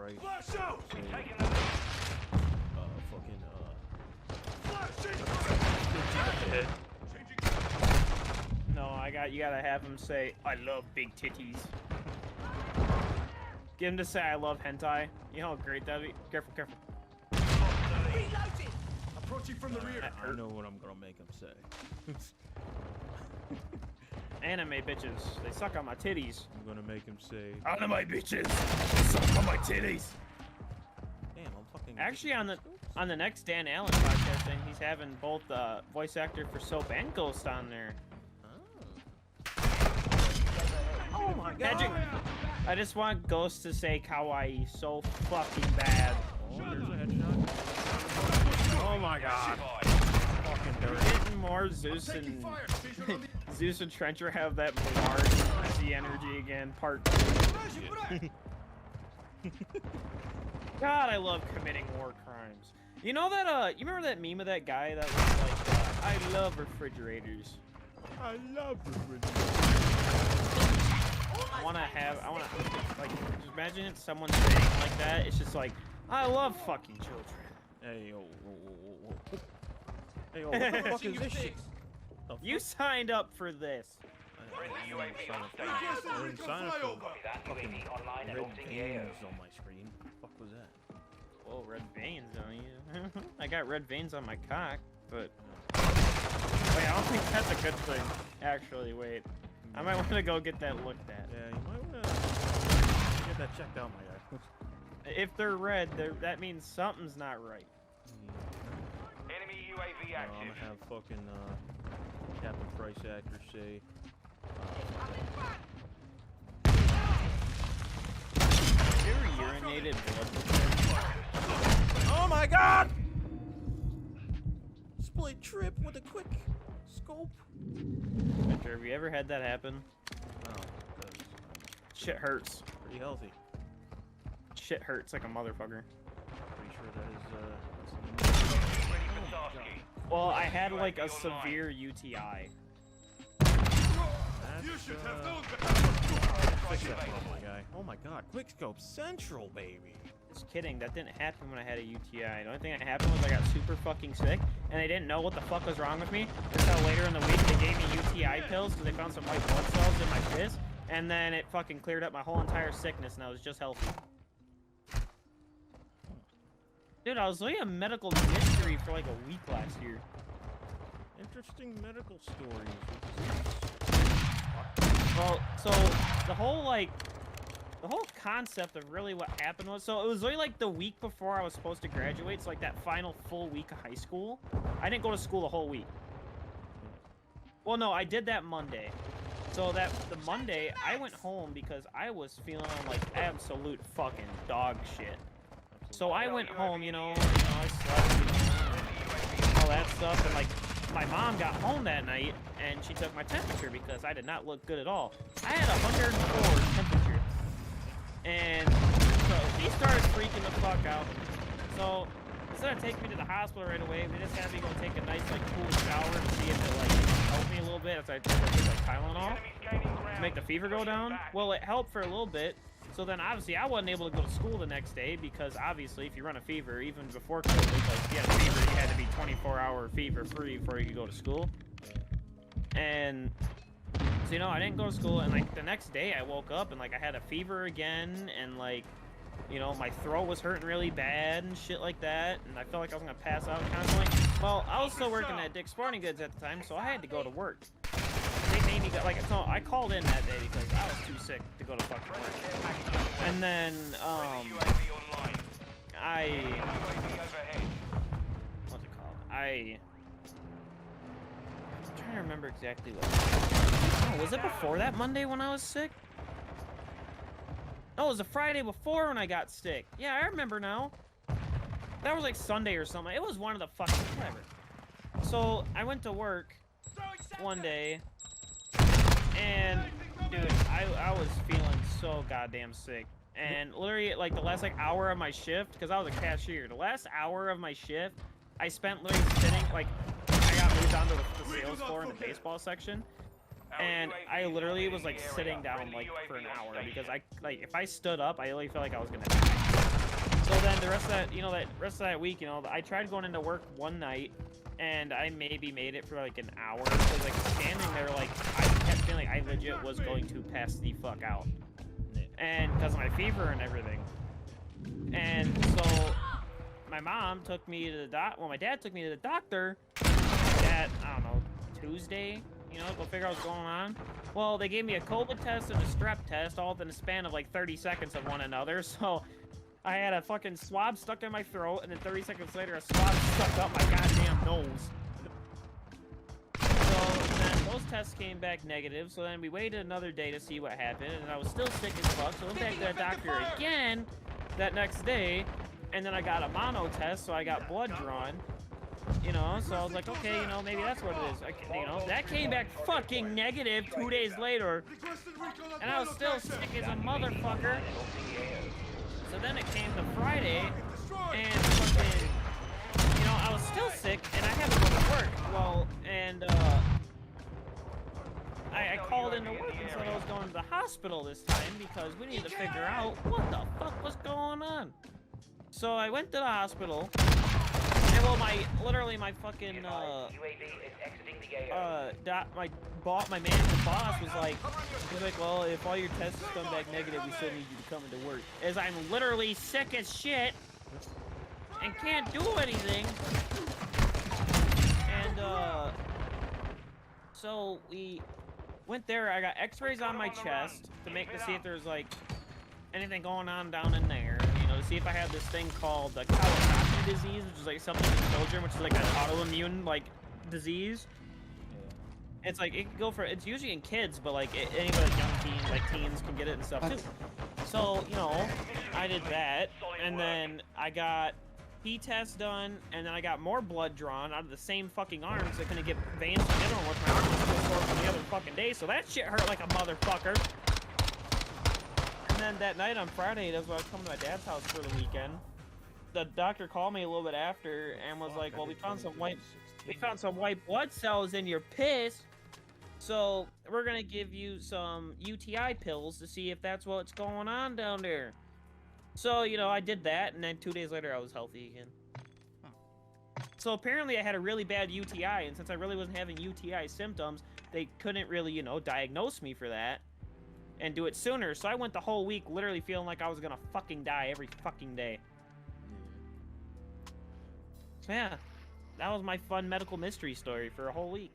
price. Flash out! No, you gotta have him say, I love big titties. Get him to say, I love hentai. You know how great that'd be? Careful, careful. Approaching from the rear. I know what I'm gonna make him say. Anime bitches, they suck on my titties. I'm gonna make him say, Anime bitches, they suck on my titties. damn, I'm fucking... Actually, on the next Dan Allen podcast thing, he's having both voice actor for Soap and Ghost on there. Oh my god! Magic. I just want Ghost to say kawaii so fucking bad. Oh, there's a headshot. Oh my god. Fucking We're dirty. getting more Zeus and Zeus and Trencher have that Mars Z energy again, part 2. God, I love committing war crimes. You know that you remember that meme of that guy that was like, I love refrigerators. I love refrigerators. I wanna like just imagine it, someone saying like that. It's just like, I love fucking children. Hey yo, hey yo, what the fuck is this shit? You signed up for this. I didn't sign up for fucking red veins on my screen. What the fuck was that? Whoa, red veins on you. I got red veins on my cock, but wait, I don't think that's a good thing. Actually, wait. I might want to go get that looked at. Yeah, you might want to get that checked out, my guy. If they're red, that means something's not right. Enemy UAV I'm active. gonna have fucking Captain Price actor say. You ever urinated blood before? Oh my god! Split trip with a quick scope. Victor, have you ever had that happen? No, because Shit hurts. I'm pretty healthy. Shit hurts like a motherfucker. Pretty sure that is Ready for tasking. Well, I had like a severe UTI. You should have known fix that for my guy. Oh my god, quickscope central, baby. Just kidding, that didn't happen when I had a UTI. The only thing that happened was I got super fucking sick, and they didn't know what the fuck was wrong with me until later in the week they gave me UTI pills because they found some white blood cells in my piss, and then it fucking cleared up my whole entire sickness, and I was just healthy. Dude, I was looking at medical mystery for like a week last year. Interesting medical stories. Well, so the whole concept of really what happened was, so it was really like the week before I was supposed to graduate, so like that final full week of high school. I didn't go to school the whole week. Well, no, I did that Monday. So the Monday, I went home because I was feeling like absolute fucking dog shit. So I went home, I slept, all that stuff, and like, my mom got home that night, and she took my temperature because I did not look good at all. I had 104 temperature. And so she started freaking the fuck out. So instead of taking me to the hospital right away, they just had me go take a nice like cool shower and see if it like helped me a little bit. So I took like Tylenol to make the fever go down. Well, it helped for a little bit. So then obviously I wasn't able to go to school the next day because obviously if you run a fever, even before COVID, like if you had a fever, you had to be 24-hour fever free before you could go to school. And so, I didn't go to school, and like the next day I woke up and like I had a fever again, and like, my throat was hurting really bad and shit like that, and I felt like I was gonna pass out constantly. Well, I was still working at Dick's Sporting Goods at the time, so I had to go to work. They made me go, so I called in that day because I was too sick to go to fucking work. And then, what's it called? I'm trying to remember exactly what. Oh, was it before that Monday when I was sick? No, it was the Friday before when I got sick. Yeah, I remember now. That was like Sunday or something. It was one of the fucking whatever. So I went to work one day, and dude, I was feeling so goddamn sick. And literally, like the last hour of my shift, because I was a cashier, the last hour of my shift, I spent literally sitting, like, I got moved onto the sales floor in the baseball section. and I literally was like sitting down like for an hour because if I stood up, I really felt like I was gonna die. So then the rest of that, that rest of that week, I tried going into work one night, and I maybe made it for like an hour because like standing there, like I kept feeling like I legit was going to pass the fuck out, and because of my fever and everything. And so my mom took me to the my dad took me to the doctor at, I don't know, Tuesday, go figure out what's going on. Well, they gave me a COVID test and a strep test all within a span of like 30 seconds of one another. So I had a fucking swab stuck in my throat, and then 30 seconds later a swab stuck up my goddamn nose. So then those tests came back negative, so then we waited another day to see what happened, and I was still sick as fuck, so I went back to the doctor again that next day, and then I got a mono test, so I got blood drawn. So I was like, okay, maybe that's what it is. That came back fucking negative 2 days later, and I was still sick as a motherfucker. So then it came to Friday, and fucking, I was still sick, and I had to go to work. Well, and, I called into work and said I was going to the hospital this time because we need to figure out what the fuck was going on. So I went to the hospital, and well, my fucking, my manager boss was like, well, if all your tests come back negative, we still need you to come into work. As I'm literally sick as shit and can't do anything. And, so we went there. I got x-rays on my chest to see if there's, like, anything going on down in there, to see if I had this thing called the Kawasaki disease, which is like something in children, which is like an autoimmune like disease. Yeah. It's like it can go for, it's usually in kids, but like anybody young teens, like teens can get it and stuff too. So I did that, and then I got P-test done, and then I got more blood drawn out of the same fucking arms. I couldn't get veins in general, with my arm was still sore from the other fucking day, so that shit hurt like a motherfucker. And then that night on Friday, that's when I was coming to my dad's house for the weekend. The doctor called me a little bit after and was like, well, we found some white blood cells in your piss, so we're gonna give you some UTI pills to see if that's what's going on down there. So, I did that, and then 2 days later I was healthy again. So apparently I had a really bad UTI, and since I really wasn't having UTI symptoms, they couldn't really, diagnose me for that and do it sooner. So I went the whole week literally feeling like I was gonna fucking die every fucking day. So yeah, that was my fun medical mystery story for a whole week.